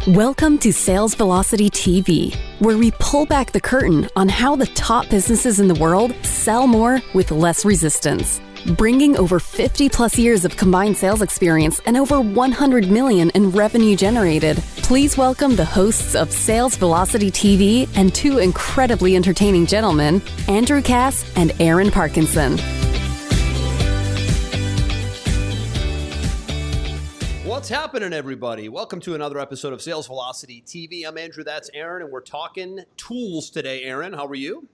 Welcome to Sales Velocity TV, where we pull back the curtain on how the top businesses in the world sell more with less resistance. Bringing over 50 plus years of combined sales experience and over 100 million in revenue generated, please welcome the hosts of Sales Velocity TV and two incredibly entertaining gentlemen, Andrew Cass and Aaron Parkinson. What's happening, everybody? Welcome to another episode of Sales Velocity TV. I'm Andrew, that's Aaron, and we're talking tools today. Aaron, how are you?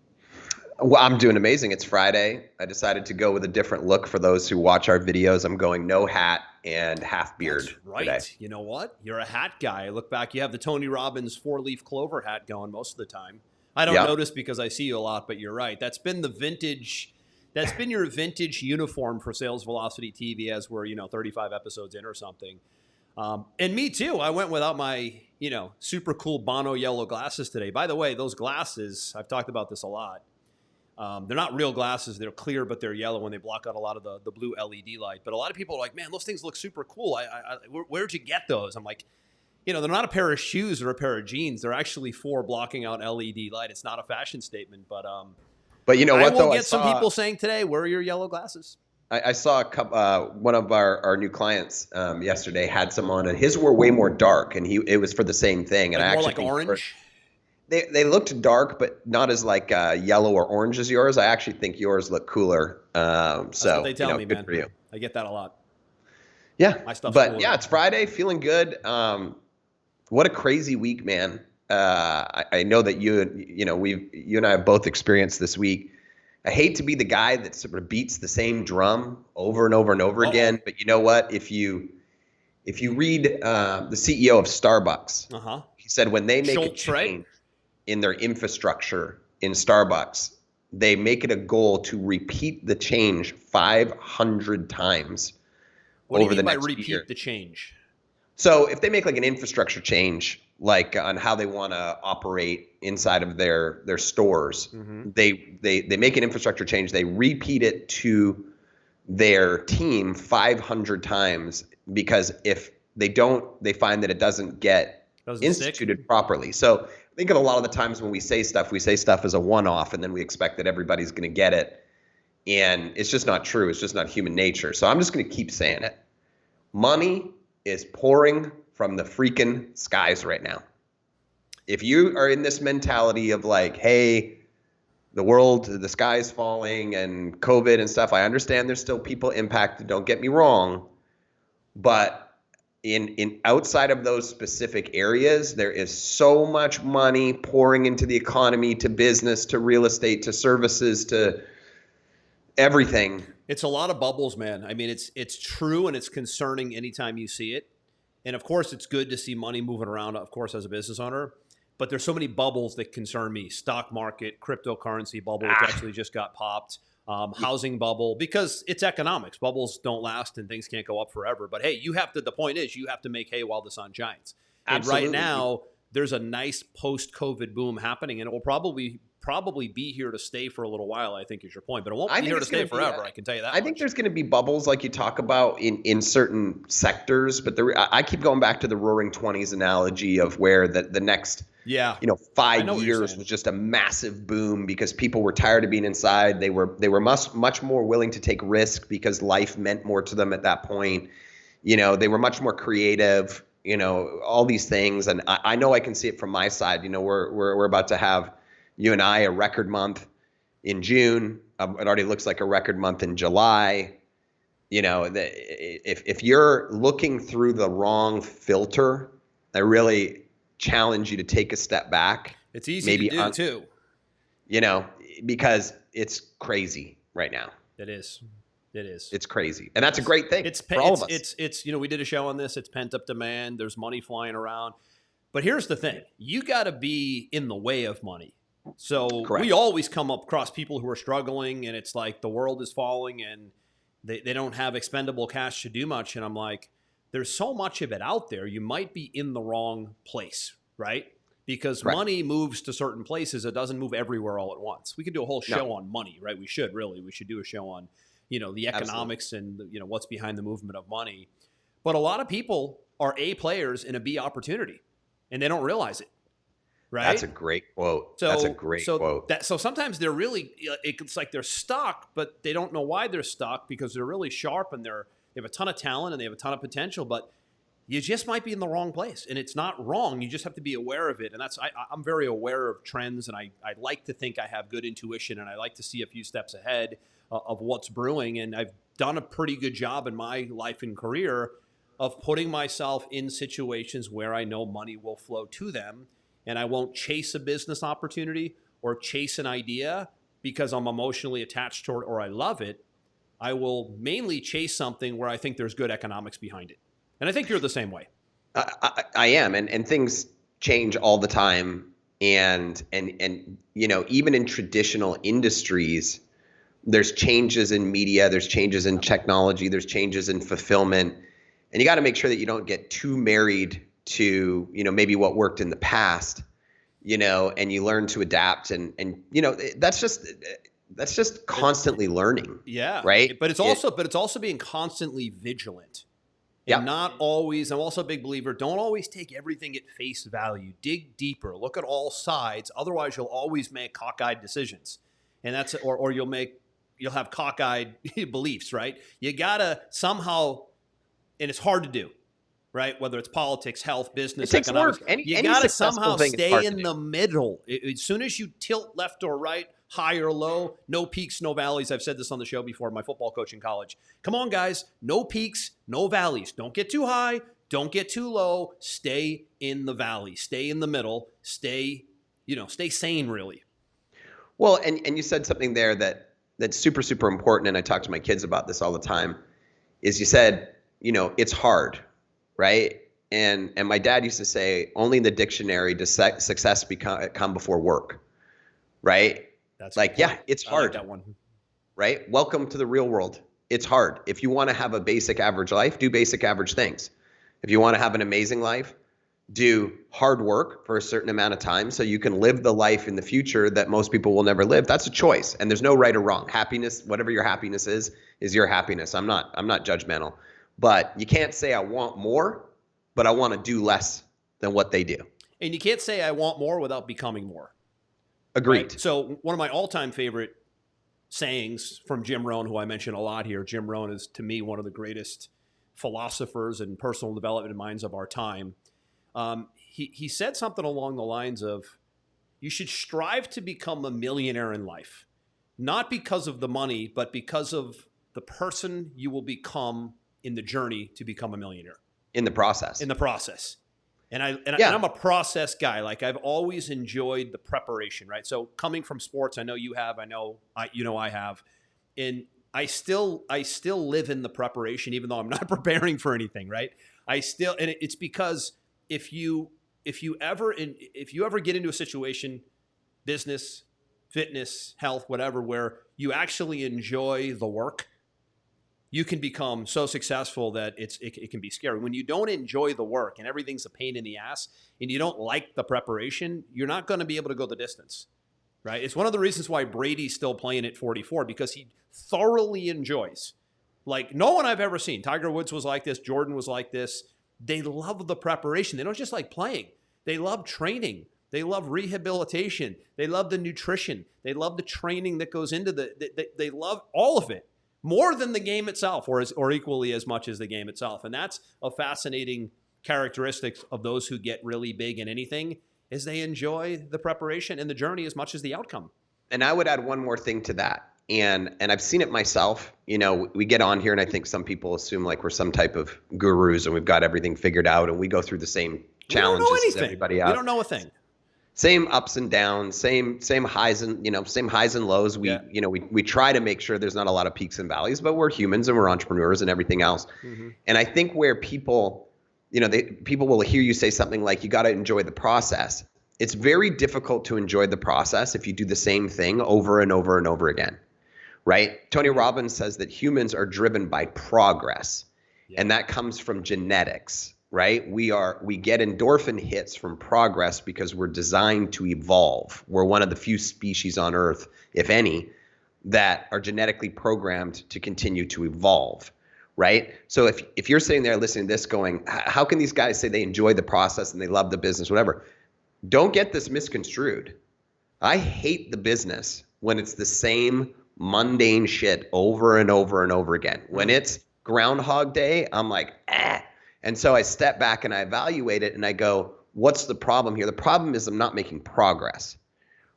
Well, I'm doing amazing. It's Friday. I decided to go with a different look for those who watch our videos. I'm going no hat and half beard today. You know what? You're a hat guy. I look back, you have the Tony Robbins 4-leaf clover hat going most of the time. I don't notice because I see you a lot, but you're right. That's been your vintage uniform for Sales Velocity TV as we're, 35 episodes in or something. And me too. I went without my, super cool Bono yellow glasses today. By the way, those glasses, I've talked about this a lot. They're not real glasses. They're clear, but they're yellow and they block out a lot of the blue LED light. But a lot of people are like, man, those things look super cool. Where'd you get those? I'm like, they're not a pair of shoes or a pair of jeans. They're actually for blocking out LED light. It's not a fashion statement, but you know what, though? I saw some people saying today, where are your yellow glasses? I saw one of our new clients yesterday had some on, and his were way more dark, and it was for the same thing. And like I more actually like orange? They looked dark, but not as like yellow or orange as yours. I actually think yours look cooler. That's what they tell me, good man. for you. I get that a lot. Yeah, my stuff's but cooler. Yeah, it's Friday, feeling good. What a crazy week, man. I know that you and I have both experienced this week. I hate to be the guy that sort of beats the same drum over and over and over again, but you know what? If you read the CEO of Starbucks, he said when they make a change in their infrastructure in Starbucks, they make it a goal to repeat the change 500 times over the next year. What do you mean by repeat the change? So if they make like an infrastructure change, like on how they want to operate inside of their stores, they make an infrastructure change. They repeat it to their team 500 times because if they don't, they find that it doesn't get instituted properly. So I think of a lot of the times when we say stuff as a one-off, and then we expect that everybody's going to get it. And it's just not true. It's just not human nature. So I'm just going to keep saying it. Money is pouring from the freaking skies right now. If you are in this mentality of like, hey, the sky is falling and COVID and stuff, I understand there's still people impacted, don't get me wrong. But in outside of those specific areas, there is so much money pouring into the economy, to business, to real estate, to services, to everything. It's a lot of bubbles, man. I mean, it's true, and it's concerning anytime you see it. And of course, it's good to see money moving around, of course, as a business owner. But there's so many bubbles that concern me. Stock market, cryptocurrency bubble, which actually just got popped. Housing bubble, because it's economics. Bubbles don't last and things can't go up forever. But hey, the point is you have to make hay while the sun shines. Absolutely. And right now, there's a nice post-COVID boom happening, and it will probably be here to stay for a little while, I think is your point. But it won't be here to stay forever, I can tell you that. I think there's going to be bubbles like you talk about in certain sectors, but I keep going back to the Roaring '20s analogy of where the next 5 years was just a massive boom because people were tired of being inside. They were much more willing to take risk because life meant more to them at that point. They were much more creative, all these things. And I know I can see it from my side. We're about to have, you and I, a record month in June. It already looks like a record month in July. If you're looking through the wrong filter, I really challenge you to take a step back. It's easy to do too. Because it's crazy right now. It is. It's crazy. And that's a great thing for all of us. It's we did a show on this. It's pent-up demand. There's money flying around. But here's the thing. You got to be in the way of money. So Correct. We always come across people who are struggling, and it's like the world is falling, and they don't have expendable cash to do much. And I'm like, there's so much of it out there. You might be in the wrong place, right? Because money moves to certain places. It doesn't move everywhere all at once. We could do a whole show on money, right? We should do a show on, the economics and, what's behind the movement of money. But a lot of people are A players in a B opportunity. and they don't realize it. Right? That's a great quote. That's a great quote. So sometimes they're really, it's like they're stuck, but they don't know why they're stuck because they're really sharp and they have a ton of talent and they have a ton of potential, but you just might be in the wrong place. And it's not wrong. You just have to be aware of it. And I'm very aware of trends, and I like to think I have good intuition, and I like to see a few steps ahead of what's brewing. And I've done a pretty good job in my life and career of putting myself in situations where I know money will flow to them. And I won't chase a business opportunity or chase an idea because I'm emotionally attached to it or I love it. I will mainly chase something where I think there's good economics behind it. And I think you're the same way. I am. And things change all the time. And even in traditional industries, there's changes in media, there's changes in technology, there's changes in fulfillment. And you got to make sure that you don't get too married to, maybe what worked in the past, and you learn to adapt and that's just constantly learning. Yeah. Right. But it's also being constantly vigilant. And not always, I'm also a big believer, don't always take everything at face value. Dig deeper, look at all sides. Otherwise you'll always make cockeyed decisions. And that's, or you'll have cockeyed beliefs, right? You gotta somehow, and it's hard to do. Right? Whether it's politics, health, business, economics, you got to somehow stay in the middle. As soon as you tilt left or right, high or low, no peaks, no valleys. I've said this on the show before, my football coach in college. Come on, guys. No peaks, no valleys. Don't get too high. Don't get too low. Stay in the valley. Stay in the middle. Stay sane, really. Well, and you said something there that's super, super important, and I talk to my kids about this all the time, is you said, it's hard. Right. And my dad used to say, only in the dictionary does success come before work. Right. That's like, yeah, it's hard. I like that one. Right. Welcome to the real world. It's hard. If you want to have a basic average life, do basic average things. If you want to have an amazing life, do hard work for a certain amount of time so you can live the life in the future that most people will never live. That's a choice. And there's no right or wrong. Happiness, whatever your happiness is your happiness. I'm not judgmental. But you can't say I want more, but I want to do less than what they do. And you can't say I want more without becoming more. Agreed. Right? So one of my all-time favorite sayings from Jim Rohn, who I mention a lot here. Jim Rohn is, to me, one of the greatest philosophers and personal development minds of our time. He said something along the lines of, you should strive to become a millionaire in life, not because of the money, but because of the person you will become in the journey to become a millionaire. In the process. And I'm a process guy. Like, I've always enjoyed the preparation, right? So coming from sports, I know you have, I have, and I still live in the preparation, even though I'm not preparing for anything, right? And it's because if you ever get into a situation, business, fitness, health, whatever, where you actually enjoy the work, you can become so successful that it can be scary. When you don't enjoy the work and everything's a pain in the ass and you don't like the preparation, you're not going to be able to go the distance, right? It's one of the reasons why Brady's still playing at 44, because he thoroughly enjoys. Like, no one I've ever seen. Tiger Woods was like this. Jordan was like this. They love the preparation. They don't just like playing. They love training. They love rehabilitation. They love the nutrition. They love the training that goes into they love all of it. More than the game itself, or equally as much as the game itself. And that's a fascinating characteristic of those who get really big in anything, is they enjoy the preparation and the journey as much as the outcome. And I would add one more thing to that. And I've seen it myself. We get on here and I think some people assume like we're some type of gurus and we've got everything figured out and we go through the same challenges as everybody else. We don't know a thing. Same ups and downs, same highs and same highs and lows. We try to make sure there's not a lot of peaks and valleys, but we're humans and we're entrepreneurs and everything else. Mm-hmm. And I think where people, people will hear you say something like, you got to enjoy the process. It's very difficult to enjoy the process if you do the same thing over and over and over again, right? Tony Robbins says that humans are driven by progress, and that comes from genetics. Right? We get endorphin hits from progress because we're designed to evolve. We're one of the few species on Earth, if any, that are genetically programmed to continue to evolve. right? So if you're sitting there listening to this going, how can these guys say they enjoy the process and they love the business, whatever? Don't get this misconstrued. I hate the business when it's the same mundane shit over and over and over again. When it's Groundhog Day, I'm like, ah. And so I step back and I evaluate it and I go, what's the problem here? The problem is I'm not making progress,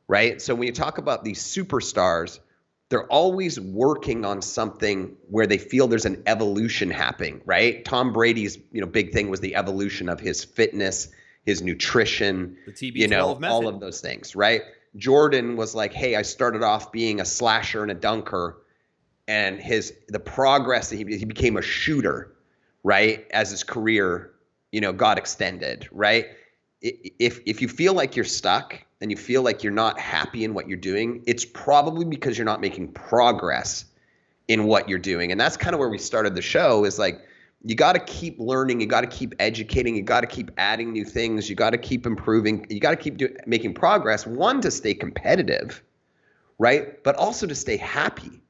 right? So when you talk about these superstars, they're always working on something where they feel there's an evolution happening, right? Tom Brady's, big thing was the evolution of his fitness, his nutrition, the TB12 method. All of those things, right? Jordan was like, hey, I started off being a slasher and a dunker, and the progress that he became a shooter, right? As his career, got extended, right? If you feel like you're stuck and you feel like you're not happy in what you're doing, it's probably because you're not making progress in what you're doing. And that's kind of where we started the show, is like, you got to keep learning. You got to keep educating. You got to keep adding new things. You got to keep improving. You got to keep making progress. One, to stay competitive, right? But also to stay happy.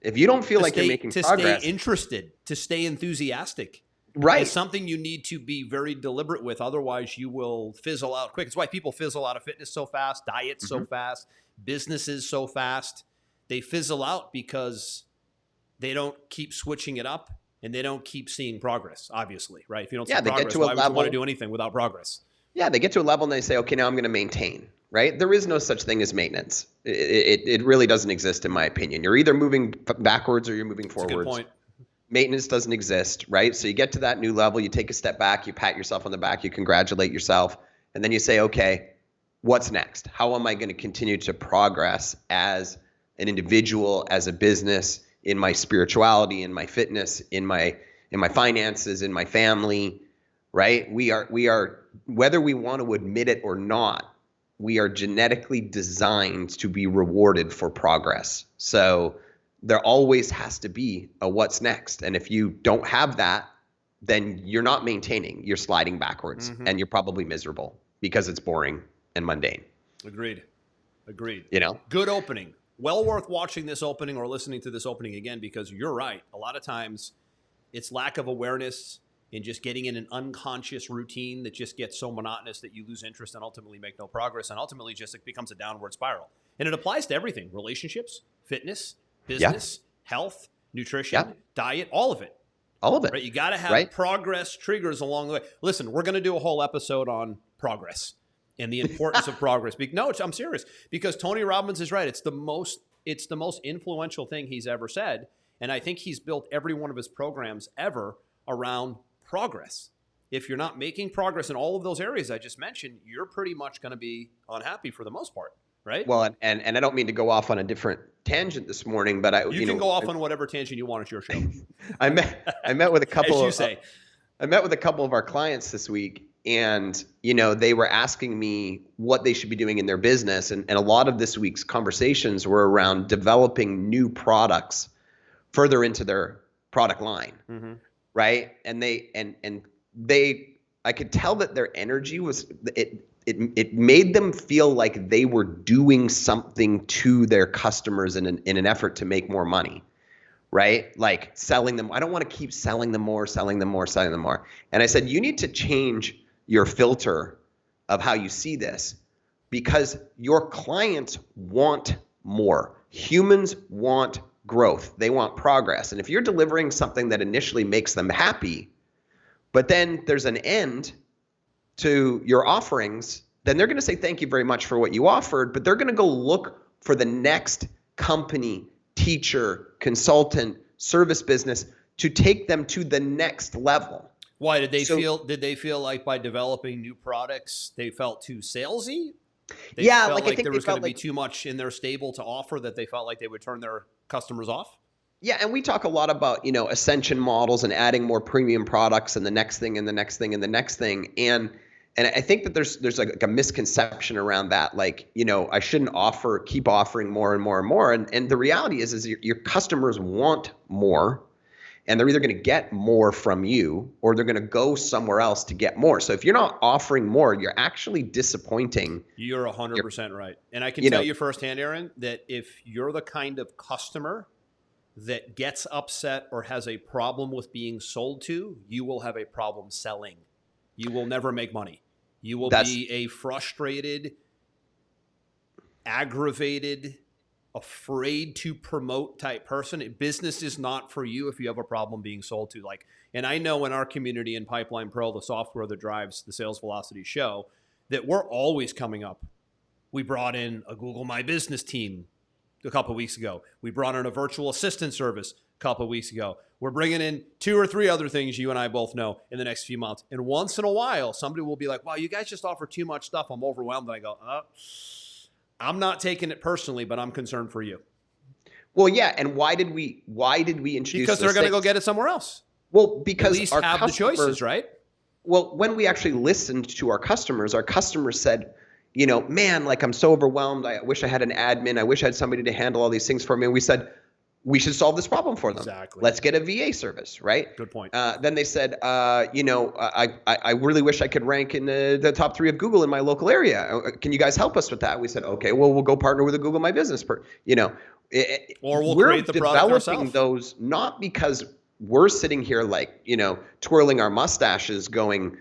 If you don't feel like you're making progress, to stay interested, to stay enthusiastic, right? It's something you need to be very deliberate with. Otherwise, you will fizzle out quick. It's why people fizzle out of fitness so fast, diets so fast, businesses so fast. They fizzle out because they don't keep switching it up. And they don't keep seeing progress, obviously, right? If you don't see progress, why would you want to do anything without progress? Yeah, they get to a level and they say, okay, now I'm going to maintain, right? There is no such thing as maintenance. It really doesn't exist, in my opinion. You're either moving backwards or you're moving forwards. That's a good point. Maintenance doesn't exist, right? So you get to that new level, you take a step back, you pat yourself on the back, you congratulate yourself, and then you say, okay, what's next? How am I going to continue to progress as an individual, as a business, in my spirituality, in my fitness, in my finances, in my family, right? We are, whether we want to admit it or not, we are genetically designed to be rewarded for progress. So there always has to be a what's next. And if you don't have that, then you're not maintaining, you're sliding backwards, and you're probably miserable because it's boring and mundane. Agreed. Good opening. Well worth watching this opening or listening to this opening again, because you're right. A lot of times it's lack of awareness and just getting in an unconscious routine that just gets so monotonous that you lose interest and ultimately make no progress, and ultimately just it becomes a downward spiral. And it applies to everything: relationships, fitness, business, health, nutrition, diet, all of it. All of it. Right? You got to have progress triggers along the way. Listen, we're going to do a whole episode on progress and the importance of progress. No, I'm serious, because Tony Robbins is right. It's the most influential thing he's ever said. And I think he's built every one of his programs ever around progress. If you're not making progress in all of those areas I just mentioned, you're pretty much going to be unhappy for the most part, right? Well, and I don't mean to go off on a different tangent this morning, but you can go off on whatever tangent you want. It's your show. I met with a couple As you say. I met with a couple of our clients this week, and they were asking me what they should be doing in their business, and a lot of this week's conversations were around developing new products further into their product line, right? And I could tell that their energy was it made them feel like they were doing something to their customers in an effort to make more money. Right? Like selling them. I don't want to keep selling them more. And I said, you need to change your filter of how you see this, because your clients want more. Humans want growth. They want progress. And if you're delivering something that initially makes them happy, but then there's an end to your offerings, then they're going to say thank you very much for what you offered, but they're going to go look for the next company, teacher, consultant, service business to take them to the next level. Why did they feel like by developing new products they felt too salesy? They felt like there was going to be too much in their stable to offer that they felt like they would turn their customers off? Yeah, and we talk a lot about, ascension models and adding more premium products and the next thing and the next thing and the next thing. And I think that there's like a misconception around that. Like, I shouldn't keep offering more and more and more. And the reality is your customers want more, and they're either going to get more from you or they're going to go somewhere else to get more. So if you're not offering more, you're actually disappointing. You're 100% right. And I can tell you firsthand, Aaron, that if you're the kind of customer that gets upset or has a problem with being sold to, you will have a problem selling. You will never make money. You will be a frustrated, aggravated, afraid to promote type person. Business is not for you if you have a problem being sold to. And I know in our community in Pipeline Pro, the software that drives the Sales Velocity show, that we're always coming up. We brought in a Google My Business team a couple of weeks ago. We brought in a virtual assistant service a couple of weeks ago. We're bringing in 2 or 3 other things you and I both know in the next few months. And once in a while, somebody will be like, wow, you guys just offer too much stuff. I'm overwhelmed. And I go, I'm not taking it personally, but I'm concerned for you. Well, yeah. And why did we introduce Because they're going to go get it somewhere else. Well, because at least our have the choices, right? Well, when we actually listened to our customers said, man, I'm so overwhelmed. I wish I had an admin. I wish I had somebody to handle all these things for me. And we said, we should solve this problem for them. Exactly. Let's get a VA service, right? Good point. Then they said, I really wish I could rank in the top 3 of Google in my local area. Can you guys help us with that? We said, okay, well, we'll go partner with a Google My Business. Or we'll create the product ourselves. We're developing those not because we're sitting here twirling our mustaches going,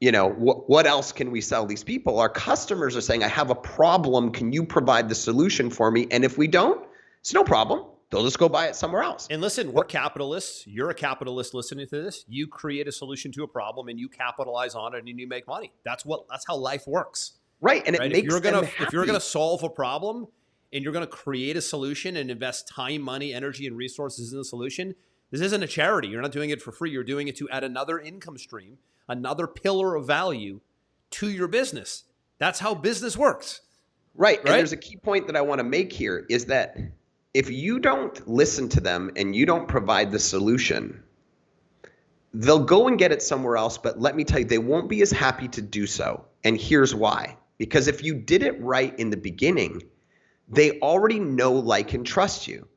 what else can we sell these people? Our customers are saying, I have a problem. Can you provide the solution for me? And if we don't, it's no problem. They'll just go buy it somewhere else. And listen, we're capitalists. You're a capitalist listening to this. You create a solution to a problem and you capitalize on it and you make money. That's how life works. Right. And it makes them happy. If you're going to solve a problem and you're going to create a solution and invest time, money, energy, and resources in the solution, this isn't a charity. You're not doing it for free. You're doing it to add another income stream, another pillar of value to your business. That's how business works. Right. And there's a key point that I want to make here is that if you don't listen to them and you don't provide the solution, they'll go and get it somewhere else. But let me tell you, they won't be as happy to do so. And here's why. Because if you did it right in the beginning, they already know, like, and trust you.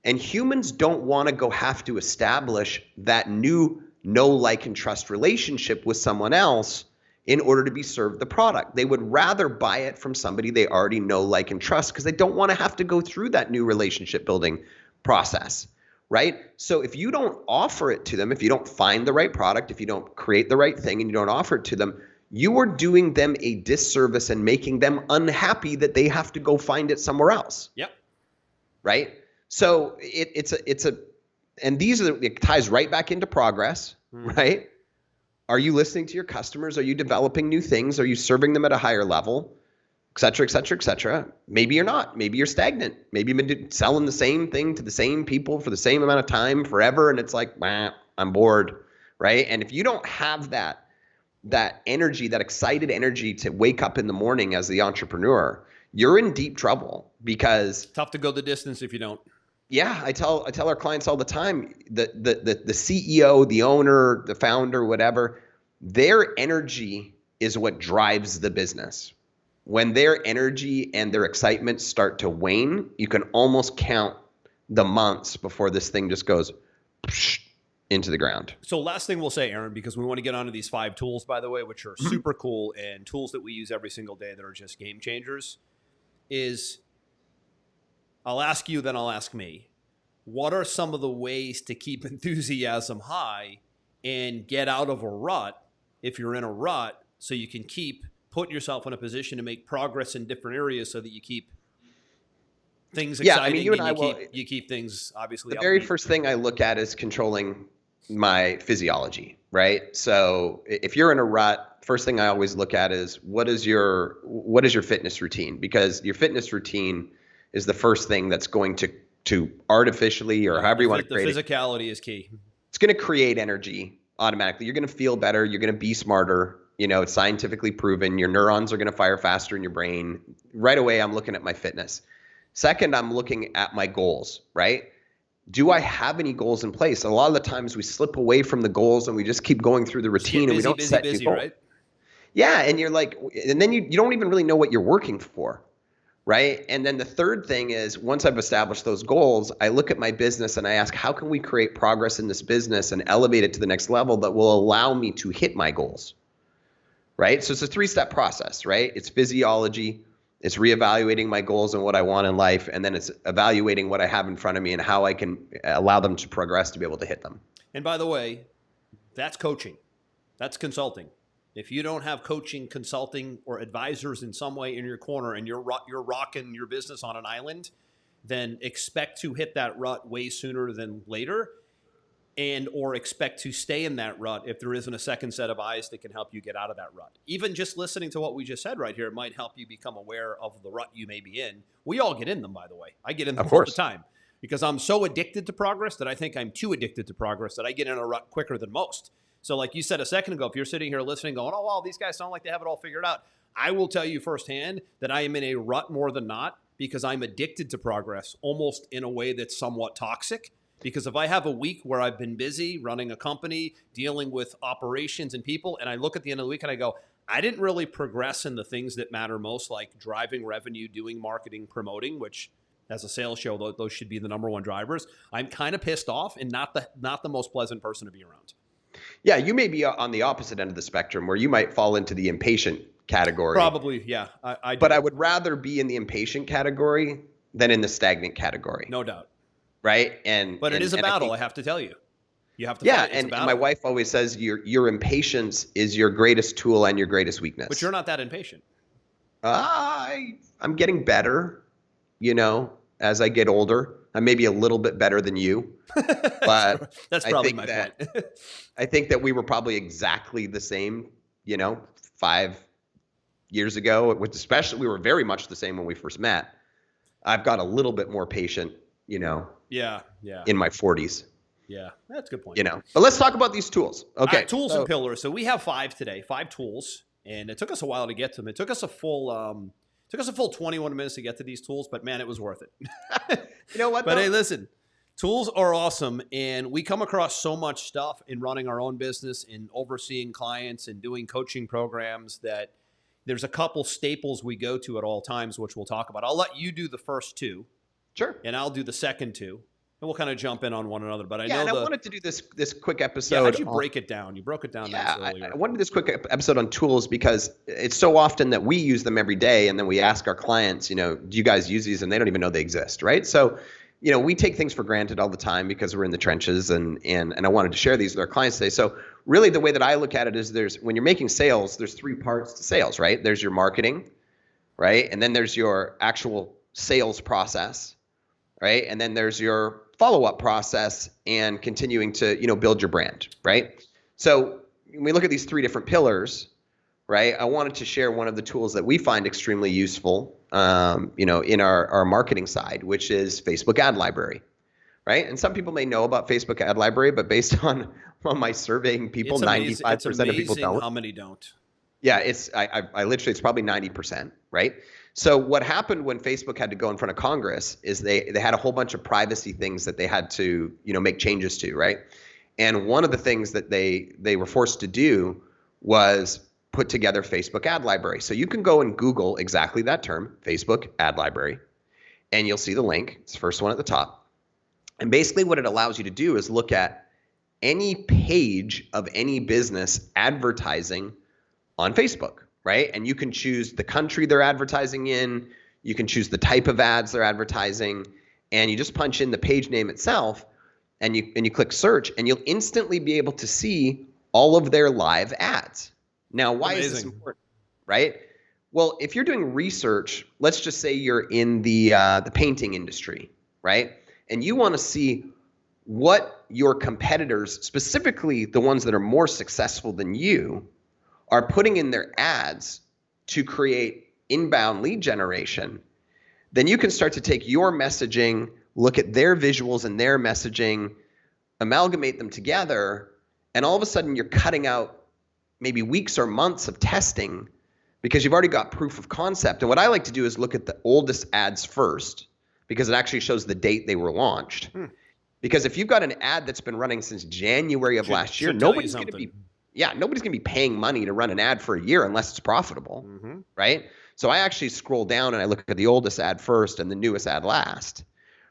And humans don't want to have to establish that new know, like, and trust relationship with someone else in order to be served the product. They would rather buy it from somebody they already know, like, and trust because they don't want to have to go through that new relationship building process, right? So if you don't offer it to them, if you don't find the right product, if you don't create the right thing and you don't offer it to them, you are doing them a disservice and making them unhappy that they have to go find it somewhere else. Yep. Right? So and it ties right back into progress, right? Are you listening to your customers? Are you developing new things? Are you serving them at a higher level, et cetera, et cetera, et cetera? Maybe you're not. Maybe you're stagnant. Maybe you've been selling the same thing to the same people for the same amount of time forever. And it's like, I'm bored, right? And if you don't have that energy, that excited energy to wake up in the morning as the entrepreneur, you're in deep trouble because tough to go the distance if you don't. Yeah, I tell our clients all the time, the CEO, the owner, the founder, whatever, their energy is what drives the business. When their energy and their excitement start to wane, you can almost count the months before this thing just goes into the ground. So last thing we'll say, Aaron, because we want to get onto these 5 tools, by the way, which are super cool and tools that we use every single day that are just game changers, is I'll ask you, then I'll ask me. What are some of the ways to keep enthusiasm high and get out of a rut if you're in a rut so you can keep putting yourself in a position to make progress in different areas so that you keep things exciting you keep things obviously the very first thing I look at is controlling my physiology, right? So if you're in a rut, first thing I always look at is what is your fitness routine? Because your fitness routine is the first thing that's going to artificially or however you want to create it. The physicality is key. It's going to create energy automatically. You're going to feel better. You're going to be smarter. It's scientifically proven. Your neurons are going to fire faster in your brain. Right away, I'm looking at my fitness. Second, I'm looking at my goals, right? Do I have any goals in place? A lot of the times we slip away from the goals and we just keep going through the routine and we don't set new goals. Right? Yeah, and you're like, and then you don't even really know what you're working for. Right. And then the third thing is once I've established those goals, I look at my business and I ask, how can we create progress in this business and elevate it to the next level that will allow me to hit my goals? Right. So it's a 3-step process, right? It's physiology, It's reevaluating my goals and what I want in life. And then it's evaluating what I have in front of me and how I can allow them to progress to be able to hit them. And by the way, that's coaching. That's consulting. If you don't have coaching, consulting, or advisors in some way in your corner and you're rocking your business on an island, then expect to hit that rut way sooner than later, and or expect to stay in that rut if there isn't a second set of eyes that can help you get out of that rut. Even just listening to what we just said right here, it might help you become aware of the rut you may be in. We all get in them, by the way. I get in them all the time because I'm so addicted to progress that I think I'm too addicted to progress that I get in a rut quicker than most. So like you said a second ago, if you're sitting here listening going, oh, wow, these guys sound like they have it all figured out, I will tell you firsthand that I am in a rut more than not because I'm addicted to progress almost in a way that's somewhat toxic. Because if I have a week where I've been busy running a company, dealing with operations and people, and I look at the end of the week and I go, I didn't really progress in the things that matter most, like driving revenue, doing marketing, promoting, which as a sales show, those should be the number one drivers. I'm kind of pissed off and not the most pleasant person to be around. Yeah, you may be on the opposite end of the spectrum where you might fall into the impatient category. Probably, yeah. I do. But I would rather be in the impatient category than in the stagnant category. No doubt. Right. But it is a battle, I have to tell you. You have to fight. It's and my wife always says your impatience is your greatest tool and your greatest weakness. But you're not that impatient. I'm getting better, as I get older. I'm maybe a little bit better than you. But that's probably my point. I think that we were probably exactly the same, 5 years ago, which especially we were very much the same when we first met. I've got a little bit more patient, Yeah. in my 40s. Yeah, that's a good point. But let's talk about these tools. Okay. Tools and pillars. So we have 5 today, 5 tools, and it took us a while to get to them. It took us a full 21 minutes to get to these tools, but man, it was worth it. You know what? But hey, listen, tools are awesome, and we come across so much stuff in running our own business, in overseeing clients, and doing coaching programs that there's a couple staples we go to at all times, which we'll talk about. I'll let you do the first 2. Sure. And I'll do the second 2. And we'll kind of jump in on one another. But I wanted to do this quick episode. Yeah, how'd you break it down? You broke it down nice earlier. I wanted to do this quick episode on tools because it's so often that we use them every day, and then we ask our clients, do you guys use these? And they don't even know they exist, right? So, we take things for granted all the time because we're in the trenches, and I wanted to share these with our clients today. So really the way that I look at it is when you're making sales, there's 3 parts to sales, right? There's your marketing, right? And then there's your actual sales process, right? And then there's your follow-up process and continuing to, build your brand, right? So when we look at these 3 different pillars, right, I wanted to share one of the tools that we find extremely useful, in our marketing side, which is Facebook Ad Library, right? And some people may know about Facebook Ad Library, but based on my surveying people, 95% of people don't. How many don't? Yeah, I literally, it's probably 90%, right? So what happened when Facebook had to go in front of Congress is they had a whole bunch of privacy things that they had to, make changes to, right? And one of the things that they were forced to do was put together Facebook Ad Library. So you can go and Google exactly that term, Facebook Ad Library, and you'll see the link. It's the first one at the top. And basically what it allows you to do is look at any page of any business advertising on Facebook, right? And you can choose the country they're advertising in. You can choose the type of ads they're advertising, and you just punch in the page name itself, and you click search, and you'll instantly be able to see all of their live ads. Now, why is this important, right? Well, if you're doing research, let's just say you're in the painting industry, right? And you want to see what your competitors, specifically the ones that are more successful than you, are putting in their ads to create inbound lead generation, then you can start to take your messaging, look at their visuals and their messaging, amalgamate them together, and all of a sudden you're cutting out maybe weeks or months of testing because you've already got proof of concept. And what I like to do is look at the oldest ads first because it actually shows the date they were launched. Because if you've got an ad that's been running since January of last year, nobody's going to be paying money to run an ad for a year unless it's profitable, right? So I actually scroll down and I look at the oldest ad first and the newest ad last,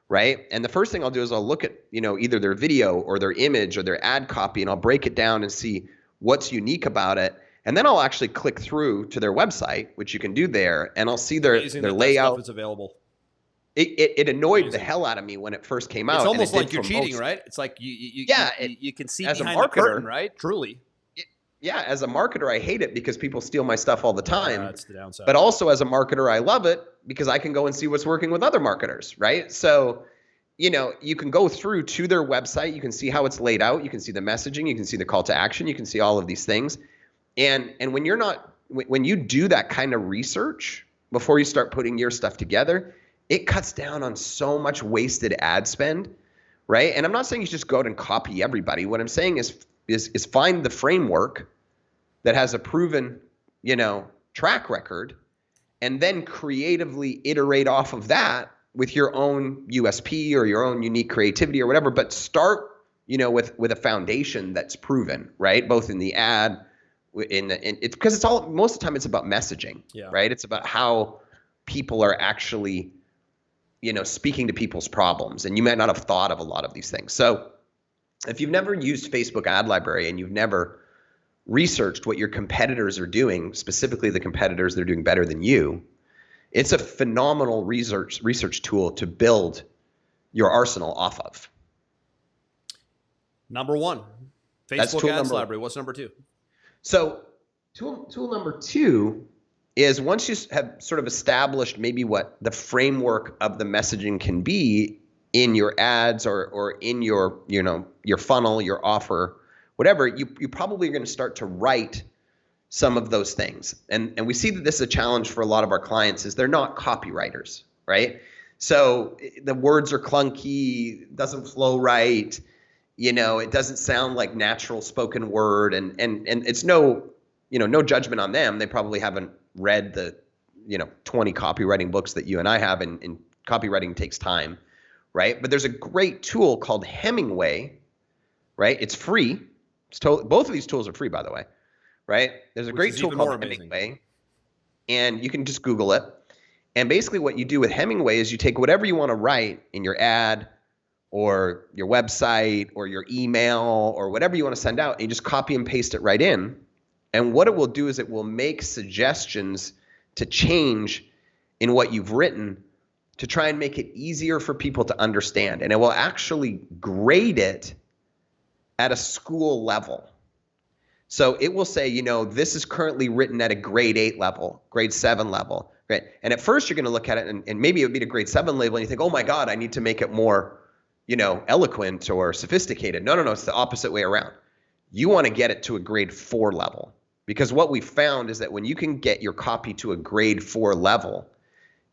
right? And the first thing I'll do is I'll look at, either their video or their image or their ad copy, and I'll break it down and see what's unique about it. And then I'll actually click through to their website, which you can do there, and I'll see their Amazing that layout. That stuff is available. It annoyed the hell out of me when it first came out. It's almost like you're cheating, right? It's like you can see as behind a marketer, the curtain, right? Truly. As a marketer, I hate it because people steal my stuff all the time. That's the downside. But also as a marketer, I love it because I can go and see what's working with other marketers, right? So, you can go through to their website. You can see how it's laid out. You can see the messaging. You can see the call to action. You can see all of these things. And when you do that kind of research before you start putting your stuff together, it cuts down on so much wasted ad spend, right? And I'm not saying you just go out and copy everybody. What I'm saying is find the framework that has a proven, track record, and then creatively iterate off of that with your own USP or your own unique creativity or whatever. But start, with a foundation that's proven, right? Both in the ad, it's because it's all, most of the time it's about messaging, right? It's about how people are actually, speaking to people's problems, and you might not have thought of a lot of these things. So if you've never used Facebook Ad Library and you've never researched what your competitors are doing, specifically the competitors that are doing better than you, it's a phenomenal research tool to build your arsenal off of. Number one, Facebook Ads Library. What's number two? So tool number two is once you have sort of established maybe what the framework of the messaging can be in your ads or in your, your funnel, your offer, whatever, you probably are going to start to write some of those things. And we see that this is a challenge for a lot of our clients is they're not copywriters, right? So the words are clunky, doesn't flow right, it doesn't sound like natural spoken word, and it's no judgment on them. They probably haven't read the 20 copywriting books that you and I have, and copywriting takes time, right? But there's a great tool called Hemmingway, right? It's free. Both of these tools are free, by the way, right? There's a great tool called Hemmingway, and you can just Google it. And basically what you do with Hemmingway is you take whatever you want to write in your ad or your website or your email or whatever you want to send out, and you just copy and paste it right in. And what it will do is it will make suggestions to change in what you've written to try and make it easier for people to understand. And it will actually grade it at a school level. So it will say, this is currently written at a grade 8 level, grade 7 level, right? And at first you're going to look at it and maybe it would be a grade 7 level and you think, oh my God, I need to make it more, eloquent or sophisticated. No, it's the opposite way around. You want to get it to a grade 4 level, because what we found is that when you can get your copy to a grade 4 level,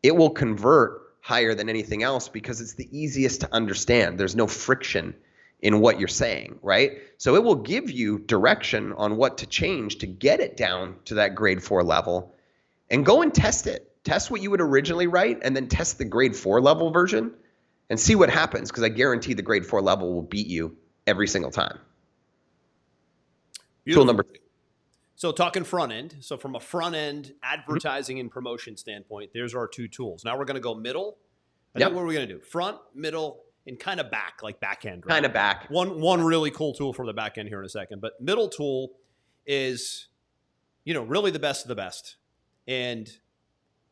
it will convert higher than anything else because it's the easiest to understand. There's no friction in what you're saying, right? So it will give you direction on what to change to get it down to that grade 4 level, and go and test it. Test what you would originally write and then test the grade 4 level version and see what happens, because I guarantee the grade 4 level will beat you every single time. Beautiful. Tool number 2. So talking front end. So from a front end advertising and promotion standpoint, there's our two tools. Now we're going to go middle. What are we going to do? Front, middle, and kind of back, like back end. Right? Kind of back. One really cool tool for the back end here in a second. But middle tool is, really the best of the best. And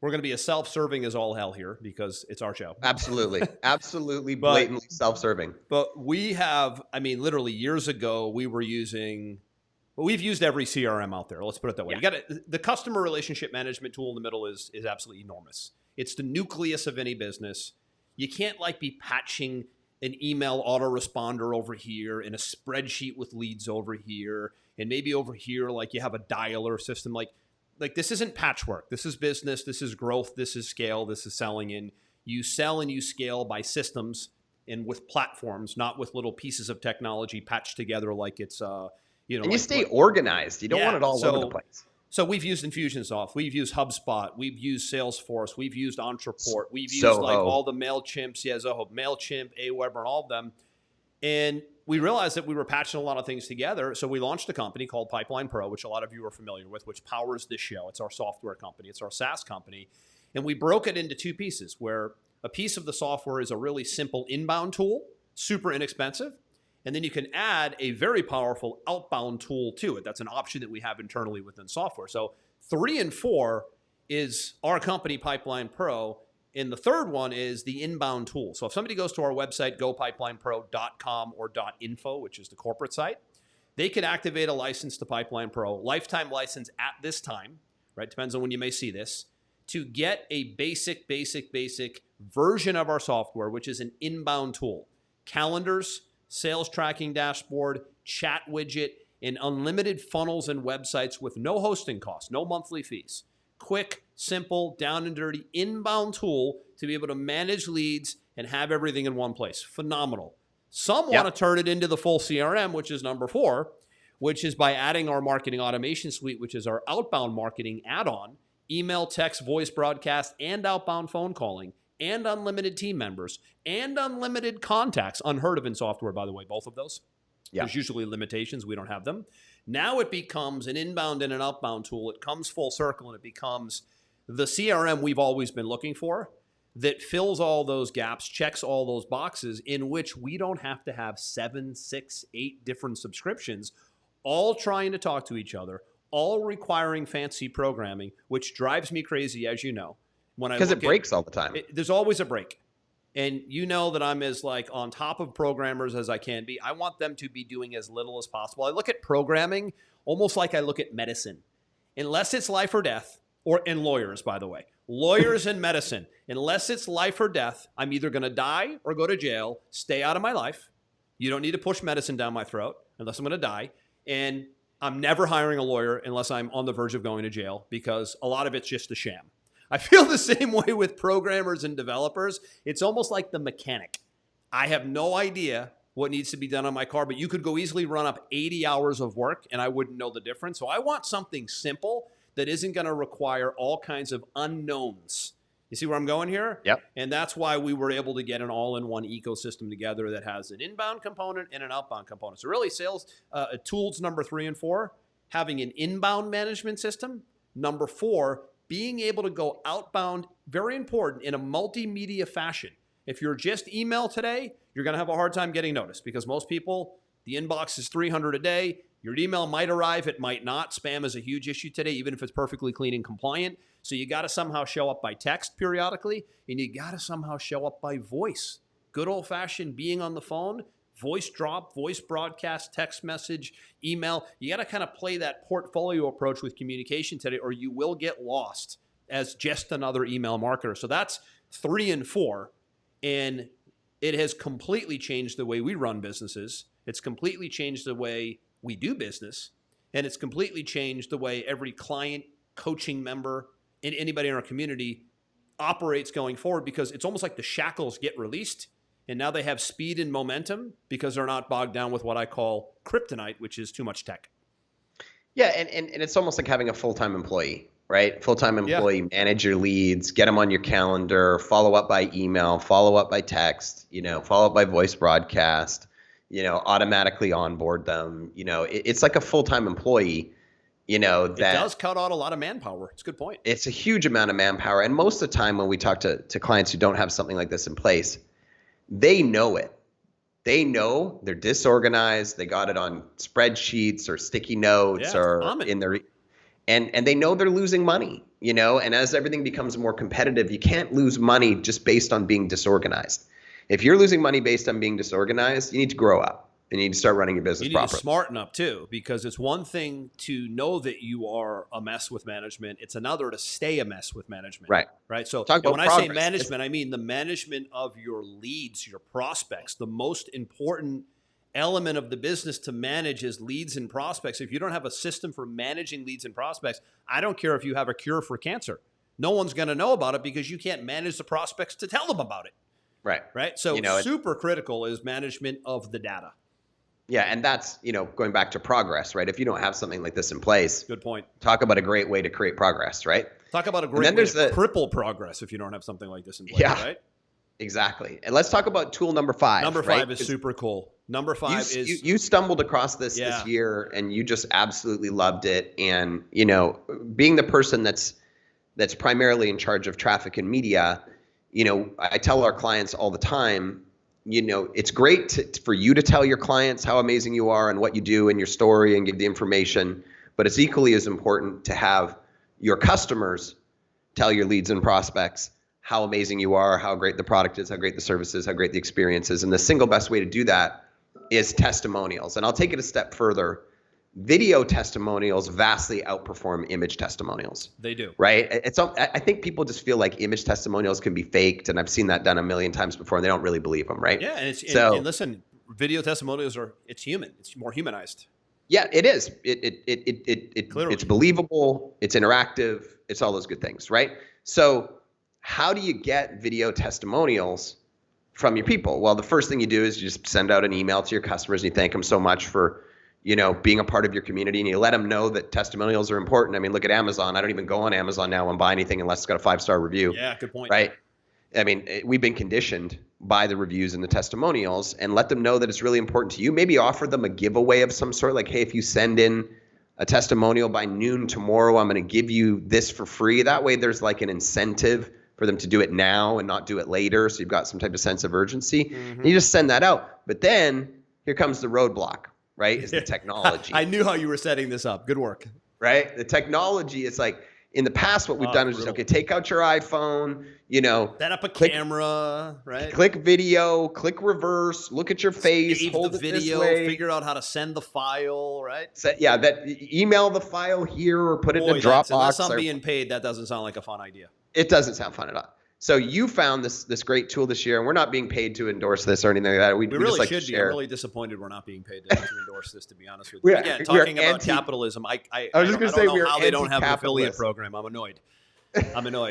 we're going to be as self-serving as all hell here because it's our show. Absolutely. Absolutely blatantly self-serving. But we have, literally years ago, we've used every CRM out there. Let's put it that way. You got the customer relationship management tool in the middle is absolutely enormous. It's the nucleus of any business. You can't be patching an email autoresponder over here and a spreadsheet with leads over here, and maybe over here you have a dialer system. Like this isn't patchwork. This is business. This is growth. This is scale. This is selling. And you sell and you scale by systems and with platforms, not with little pieces of technology patched together like it's and you stay organized. You don't want it all over the place. So we've used Infusionsoft. We've used HubSpot. We've used Salesforce. We've used Entreport. We've used all the MailChimps. Zoho, MailChimp, Aweber, and all of them. And we realized that we were patching a lot of things together. So we launched a company called Pipeline Pro, which a lot of you are familiar with, which powers this show. It's our software company. It's our SaaS company. And we broke it into two pieces, where a piece of the software is a really simple inbound tool, super inexpensive. And then you can add a very powerful outbound tool to it. That's an option that we have internally within software. So 3 and 4 is our company, Pipeline Pro. And the third one is the inbound tool. So if somebody goes to our website, gopipelinepro.com or .info, which is the corporate site, they can activate a license to Pipeline Pro, lifetime license at this time, right? Depends on when you may see this, to get a basic version of our software, which is an inbound tool. Calendars, sales tracking dashboard, chat widget, and unlimited funnels and websites with no hosting costs, no monthly fees. Quick, simple, down and dirty inbound tool to be able to manage leads and have everything in one place. Phenomenal. Some want to turn it into the full CRM, which is number 4, which is by adding our marketing automation suite, which is our outbound marketing add-on, email, text, voice broadcast, and outbound phone calling, and unlimited team members, and unlimited contacts. Unheard of in software, by the way, both of those. Yeah. There's usually limitations. We don't have them. Now it becomes an inbound and an outbound tool. It comes full circle, and it becomes the CRM we've always been looking for that fills all those gaps, checks all those boxes, in which we don't have to have 7, 6, 8 different subscriptions, all trying to talk to each other, all requiring fancy programming, which drives me crazy, as you know. Because it breaks all the time. There's always a break. And you know that I'm as on top of programmers as I can be. I want them to be doing as little as possible. I look at programming almost like I look at medicine. Unless it's life or death, and lawyers, by the way. Lawyers and medicine. Unless it's life or death, I'm either going to die or go to jail. Stay out of my life. You don't need to push medicine down my throat unless I'm going to die. And I'm never hiring a lawyer unless I'm on the verge of going to jail, because a lot of it's just a sham. I feel the same way with programmers and developers. It's almost like the mechanic. I have no idea what needs to be done on my car, but you could go easily run up 80 hours of work and I wouldn't know the difference. So I want something simple that isn't going to require all kinds of unknowns. You see where I'm going here? Yep. And that's why we were able to get an all-in-one ecosystem together that has an inbound component and an outbound component. So really, sales tools number 3 and 4, having an inbound management system. Number 4, being able to go outbound, very important, in a multimedia fashion. If you're just email today, you're going to have a hard time getting noticed, because most people, the inbox is 300 a day. Your email might arrive, it might not. Spam is a huge issue today, even if it's perfectly clean and compliant. So you got to somehow show up by text periodically, and you got to somehow show up by voice. Good old-fashioned being on the phone, voice drop, voice broadcast, text message, email. You got to kind of play that portfolio approach with communication today, or you will get lost as just another email marketer. So that's 3 and 4. And it has completely changed the way we run businesses. It's completely changed the way we do business. And it's completely changed the way every client, coaching member, and anybody in our community operates going forward, because it's almost like the shackles get released. And now they have speed and momentum because they're not bogged down with what I call kryptonite, which is too much tech. Yeah, and it's almost like having a full-time employee, right? Full-time employee, manage your leads, get them on your calendar, follow up by email, follow up by text, follow up by voice broadcast, automatically onboard them. It's like a full-time employee, that it does cut out a lot of manpower. It's a good point. It's a huge amount of manpower. And most of the time when we talk to clients who don't have something like this in place, they know it. They know they're disorganized. They got it on spreadsheets or sticky notes or in their, and they know they're losing money, and as everything becomes more competitive, you can't lose money just based on being disorganized. If you're losing money based on being disorganized, you need to grow up and you need to start running your business properly. You need to smarten up too, because it's one thing to know that you are a mess with management. It's another to stay a mess with management. Right. So when I say management, I mean the management of your leads, your prospects. The most important element of the business to manage is leads and prospects. If you don't have a system for managing leads and prospects, I don't care if you have a cure for cancer. No one's going to know about it because you can't manage the prospects to tell them about it. Right. So super critical is management of the data. Yeah, and that's, going back to progress, right? If you don't have something like this in place, good point. Talk about a great way to create progress, right? Talk about a great way to cripple progress if you don't have something like this in place, right? Exactly. And let's talk about tool number 5. Number 5 is super cool. Number 5 is you stumbled across this year and you just absolutely loved it. And being the person that's primarily in charge of traffic and media, I tell our clients all the time, it's great for you to tell your clients how amazing you are and what you do and your story and give the information, but it's equally as important to have your customers tell your leads and prospects how amazing you are, how great the product is, how great the service is, how great the experience is. And the single best way to do that is testimonials. And I'll take it a step further. Video testimonials vastly outperform image testimonials. They do. Right? I think people just feel like image testimonials can be faked, and I've seen that done a million times before, and they don't really believe them, right? Yeah, and listen, video testimonials it's human. It's more humanized. Yeah, it is. It's believable. It's interactive. It's all those good things, right? So how do you get video testimonials from your people? Well, the first thing you do is you just send out an email to your customers and you thank them so much for being a part of your community, and you let them know that testimonials are important. I mean, look at Amazon. I don't even go on Amazon now and buy anything unless it's got a 5-star review. Yeah, good point. Right? I mean, we've been conditioned by the reviews and the testimonials, and let them know that it's really important to you. Maybe offer them a giveaway of some sort, like, hey, if you send in a testimonial by noon tomorrow, I'm going to give you this for free. That way there's like an incentive for them to do it now and not do it later. So you've got some type of sense of urgency. Mm-hmm. And you just send that out. But then here comes the roadblock, right? Is the technology. I knew how you were setting this up. Good work. Right? The technology is like, in the past, what we've done is just, okay, take out your iPhone, set up a camera, right? Click video, click reverse, look at your face, save hold the it video, this way. figure out how to send the file, right? Email the file here or put it in a Dropbox. Unless I'm being paid, that doesn't sound like a fun idea. It doesn't sound fun at all. So you found this great tool this year, and we're not being paid to endorse this or anything like that. We really just like should to be. share. I'm really disappointed we're not being paid to endorse this, to be honest with you. Again, talking about capitalism, I was just going to say, how they don't have an affiliate program. I'm annoyed.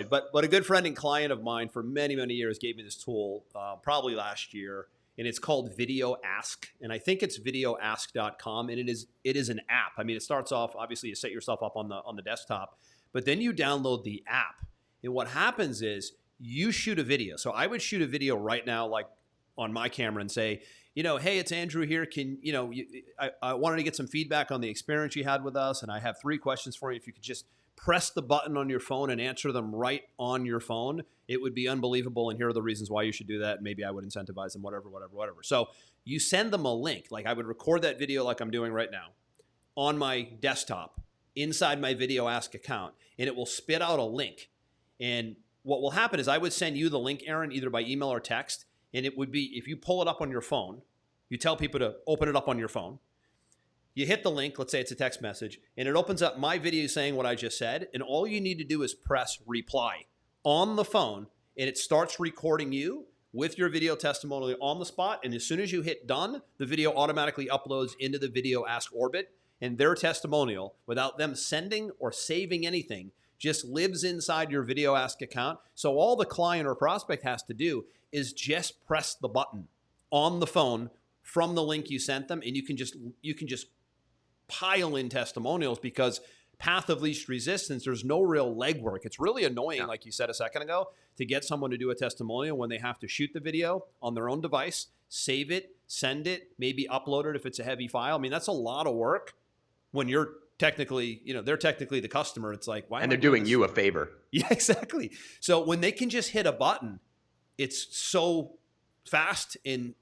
But a good friend and client of mine for many, many years gave me this tool probably last year, and it's called Video Ask, and I think it's videoask.com, and it is an app. I mean, it starts off, obviously you set yourself up on the desktop, but then you download the app, and what happens is you shoot a video. So I would shoot a video right now, like on my camera, and say, hey, it's Andrew here. I wanted to get some feedback on the experience you had with us, and I have 3 questions for you. If you could just press the button on your phone and answer them right on your phone, it would be unbelievable. And here are the reasons why you should do that. Maybe I would incentivize them, whatever. So you send them a link. Like I would record that video like I'm doing right now on my desktop inside my Video Ask account, and it will spit out a link. And what will happen is I would send you the link, Aaron, either by email or text. And it would be, if you pull it up on your phone, you tell people to open it up on your phone. You hit the link, let's say it's a text message, and it opens up my video saying what I just said. And all you need to do is press reply on the phone, and it starts recording you with your video testimonial on the spot. And as soon as you hit done, the video automatically uploads into the Video Ask orbit, and their testimonial, without them sending or saving anything, just lives inside your Video Ask account. So all the client or prospect has to do is just press the button on the phone from the link you sent them, and you can just pile in testimonials, because path of least resistance, there's no real legwork. It's really annoying, like you said a second ago, to get someone to do a testimonial when they have to shoot the video on their own device, save it, send it, maybe upload it if it's a heavy file. I mean, that's a lot of work when you're technically, they're technically the customer. It's like, why? And they're doing you a favor. Yeah, exactly. So when they can just hit a button, it's so fast and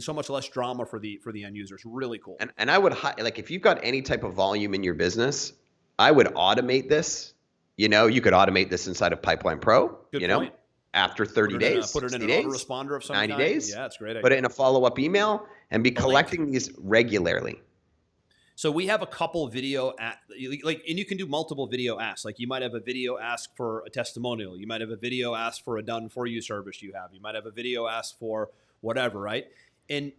so much less drama for the end user. It's really cool. And I would if you've got any type of volume in your business, I would automate this. You could automate this inside of Pipeline Pro. Good point. After 30 days, put it in an autoresponder of some 90 kind. days. Yeah, it's a great idea. Put it in a follow-up email and be collecting these regularly. So we have a couple video, and you can do multiple video asks. Like you might have a video ask for a testimonial. You might have a video ask for a done-for-you service you have. You might have a video ask for whatever, right? And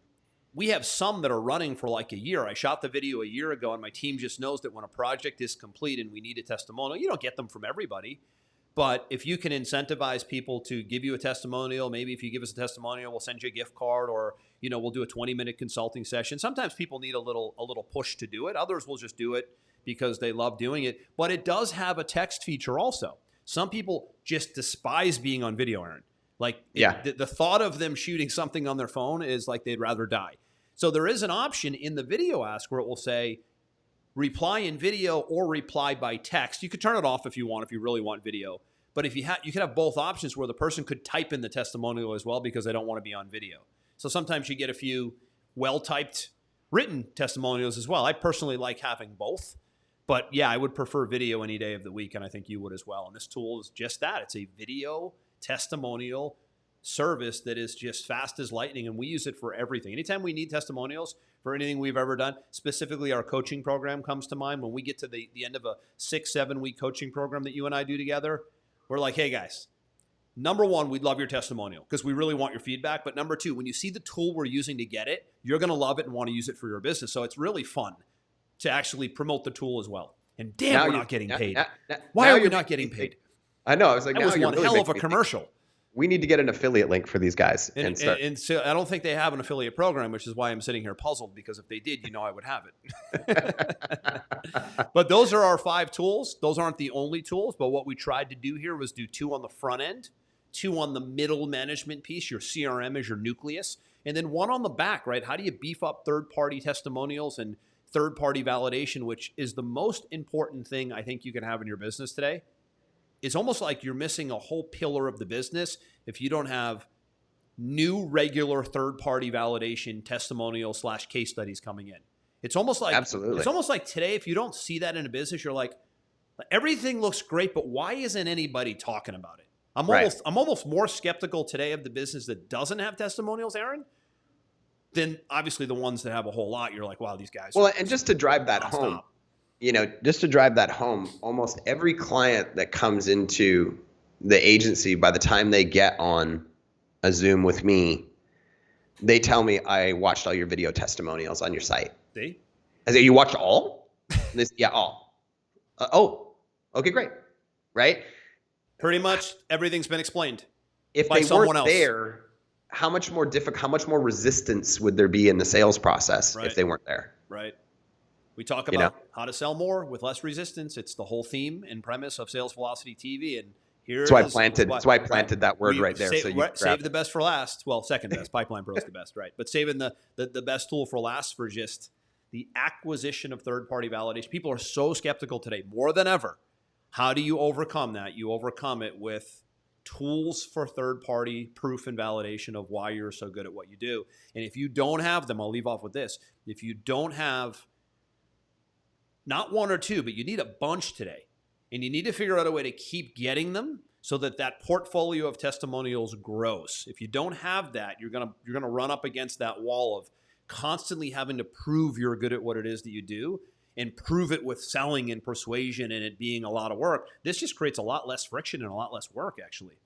we have some that are running for like a year. I shot the video a year ago, and my team just knows that when a project is complete and we need a testimonial, you don't get them from everybody. But if you can incentivize people to give you a testimonial, maybe if you give us a testimonial, we'll send you a gift card, or we'll do a 20-minute consulting session. Sometimes people need a little push to do it. Others will just do it because they love doing it. But it does have a text feature also. Some people just despise being on video, Aaron. The thought of them shooting something on their phone is like they'd rather die. So there is an option in the Video Ask where it will say, reply in video or reply by text. You could turn it off if you want, if you really want video. But if you could have both options where the person could type in the testimonial as well because they don't want to be on video. So sometimes you get a few well-typed written testimonials as well. I personally like having both. But yeah, I would prefer video any day of the week, and I think you would as well. And this tool is just that. It's a video testimonial service that is just fast as lightning, and we use it for everything. Anytime we need testimonials for anything we've ever done, specifically our coaching program comes to mind. When we get to the end of a 6-7 week coaching program that you and I do together, we're like, hey guys, number one, we'd love your testimonial because we really want your feedback. But number two, when you see the tool we're using to get it, you're going to love it and want to use it for your business. So it's really fun to actually promote the tool as well. And damn, Now we're you- not getting now- paid. now- Why now are we you're not making getting me paid? I know. I was like, That now was you're one really hell of a making me think. commercial. We need to get an affiliate link for these guys and start. And so I don't think they have an affiliate program, which is why I'm sitting here puzzled, because if they did, I would have it. But those are our 5 tools. Those aren't the only tools, but what we tried to do here was do 2 on the front end, 2 on the middle management piece. Your CRM is your nucleus, and then 1 on the back, right? How do you beef up third-party testimonials and third-party validation, which is the most important thing I think you can have in your business today? It's almost like you're missing a whole pillar of the business if you don't have new regular third-party validation testimonial / case studies coming in. It's almost like Absolutely. It's almost like today, if you don't see that in a business, you're like, everything looks great, but why isn't anybody talking about it? I'm almost more skeptical today of the business that doesn't have testimonials, Aaron, than obviously the ones that have a whole lot. You're like, wow, these guys. Well, and just to drive that home, almost every client that comes into the agency, by the time they get on a Zoom with me, they tell me, I watched all your video testimonials on your site. See? I say, you watched all? Yeah, all. Okay, great. Right? Pretty much everything's been explained. If by they someone weren't else. there, how much more resistance would there be in the sales process Right. if they weren't there? Right. We talk about how to sell more with less resistance. It's the whole theme and premise of Sales Velocity TV. And here That's why I planted that word right there. Save the best for last. Well, second best. Pipeline Pro is the best, right? But saving the best tool for last for just the acquisition of third-party validation. People are so skeptical today, more than ever. How do you overcome that? You overcome it with tools for third-party proof and validation of why you're so good at what you do. And if you don't have them, I'll leave off with this. If you don't have not 1 or 2, but you need a bunch today, and you need to figure out a way to keep getting them so that portfolio of testimonials grows. If you don't have that, you're gonna run up against that wall of constantly having to prove you're good at what it is that you do, and prove it with selling and persuasion and it being a lot of work. This just creates a lot less friction and a lot less work, actually.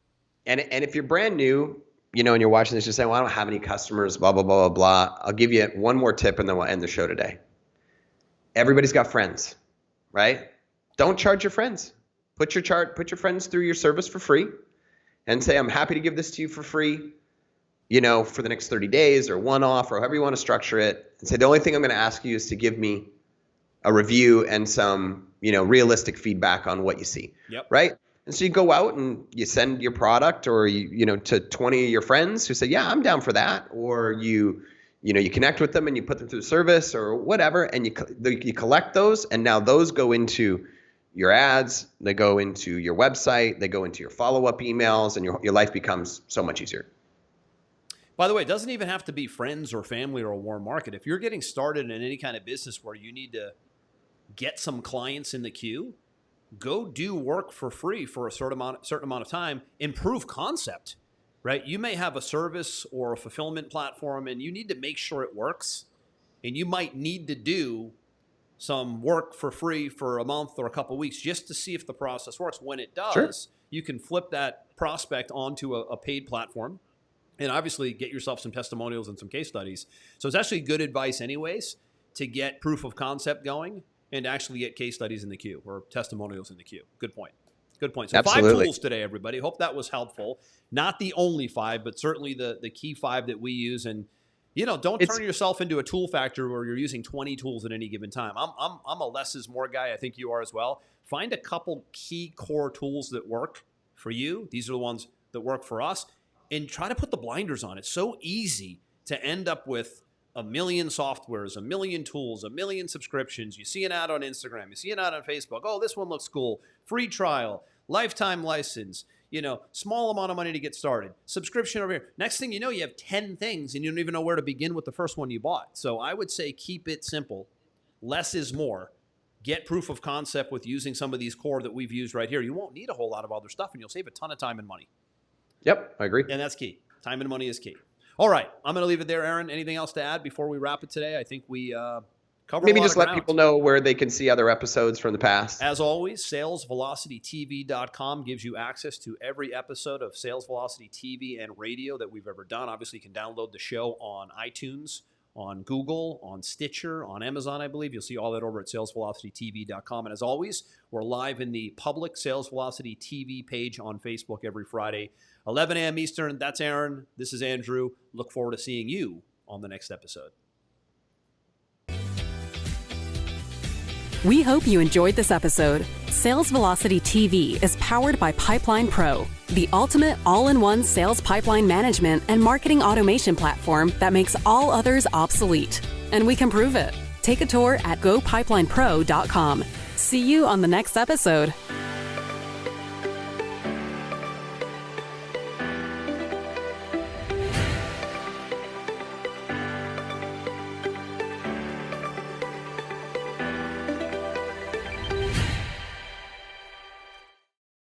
And if you're brand new, and you're watching this, you're saying, well, I don't have any customers, blah, blah, blah, blah, blah. I'll give you one more tip and then we'll end the show today. Everybody's got friends, right? Don't charge your friends. Put your friends through your service for free and say, I'm happy to give this to you for free, for the next 30 days or one-off or however you want to structure it. And say, the only thing I'm going to ask you is to give me a review and some, realistic feedback on what you see. Yep. Right? And so you go out and you send your product or to 20 of your friends who say, yeah, I'm down for that. Or you connect with them and you put them through the service or whatever. And you collect those. And now those go into your ads. They go into your website. They go into your follow-up emails, and your life becomes so much easier. By the way, it doesn't even have to be friends or family or a warm market. If you're getting started in any kind of business where you need to get some clients in the queue, go do work for free for a certain amount of time, improve concept, right? You may have a service or a fulfillment platform and you need to make sure it works. And you might need to do some work for free for a month or a couple of weeks just to see if the process works. When it does, Sure. You can flip that prospect onto a paid platform and obviously get yourself some testimonials and some case studies. So it's actually good advice anyways to get proof of concept going and actually get case studies in the queue or testimonials in the queue. Good point. Good point. So Absolutely. 5 tools today, everybody. Hope that was helpful. Not the only 5, but certainly the key 5 that we use. And, don't turn yourself into a tool factor where you're using 20 tools at any given time. I'm a less is more guy. I think you are as well. Find a couple key core tools that work for you. These are the ones that work for us. And try to put the blinders on. It's so easy to end up with a million softwares, a million tools, a million subscriptions. You see an ad on Instagram. You see an ad on Facebook. Oh, this one looks cool. Free trial, lifetime license. small amount of money to get started. Subscription over here. Next thing you know, you have 10 things and you don't even know where to begin with the first one you bought. So I would say keep it simple. Less is more. Get proof of concept with using some of these core that we've used right here. You won't need a whole lot of other stuff and you'll save a ton of time and money. Yep, I agree. And that's key. Time and money is key. All right, I'm going to leave it there, Aaron. Anything else to add before we wrap it today? I think we covered Maybe a lot just of let ground. people know where they can see other episodes from the past. As always, salesvelocitytv.com gives you access to every episode of Sales Velocity TV and radio that we've ever done. Obviously, you can download the show on iTunes, on Google, on Stitcher, on Amazon, I believe. You'll see all that over at salesvelocitytv.com. And as always, we're live in the public Sales Velocity TV page on Facebook every Friday, 11 a.m. Eastern. That's Aaron. This is Andrew. Look forward to seeing you on the next episode. We hope you enjoyed this episode. Sales Velocity TV is powered by Pipeline Pro, the ultimate all-in-one sales pipeline management and marketing automation platform that makes all others obsolete. And we can prove it. Take a tour at gopipelinePro.com. See you on the next episode.